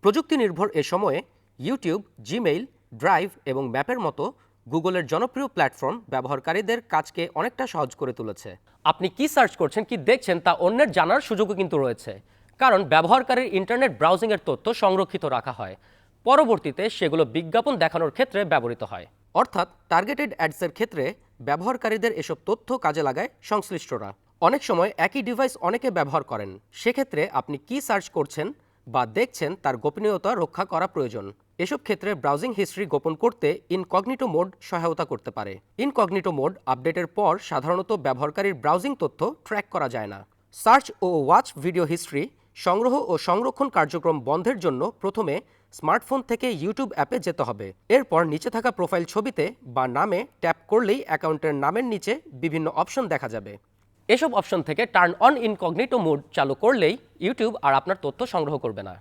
প্রযুক্তি নির্ভর এ সময়ে ইউটিউব, জিমেইল, ড্রাইভ এবং ম্যাপের মতো গুগলের জনপ্রিয় প্ল্যাটফর্ম ব্যবহারকারীদের কাজকে অনেকটা সহজ করে তুলেছে। আপনি কি সার্চ করছেন, কি দেখছেন তা অন্যের জানার সুযোগও কিন্তু রয়েছে, কারণ ব্যবহারকারীর ইন্টারনেট ব্রাউজিংয়ের তথ্য সংরক্ষিত রাখা হয়। পরবর্তীতে সেগুলো বিজ্ঞাপন দেখানোর ক্ষেত্রে ব্যবহৃত হয়। অর্থাৎ টার্গেটেড অ্যাডসের ক্ষেত্রে ব্যবহারকারীদের এসব তথ্য কাজে লাগায় সংশ্লিষ্টরা। অনেক সময় একই ডিভাইস অনেকে ব্যবহার করেন, সেক্ষেত্রে আপনি কি সার্চ করছেন বা দেখছেন তার গোপনীয়তা রক্ষা করা প্রয়োজন। এসব ক্ষেত্রে ব্রাউজিং হিস্ট্রি গোপন করতে ইনকগনিটো মোড সহায়তা করতে পারে। ইনকগনিটো মোড আপডেটের পর সাধারণত ব্যবহারকারীর ব্রাউজিং তথ্য ট্র্যাক করা যায় না। সার্চ ও ওয়াচ ভিডিও হিস্ট্রি সংগ্রহ ও সংরক্ষণ কার্যক্রম বন্ধের জন্য প্রথমে স্মার্টফোন থেকে ইউটিউব অ্যাপে যেতে হবে। এরপর নিচে থাকা প্রোফাইল ছবিতে বা নামে ট্যাপ করলেই অ্যাকাউন্টের নামের নিচে বিভিন্ন অপশন দেখা যাবে। এসব অপশন থেকে টার্ন অন ইনকগনিটো মোড চালু করলেই ইউটিউব আর আপনার তথ্য সংগ্রহ করবে না।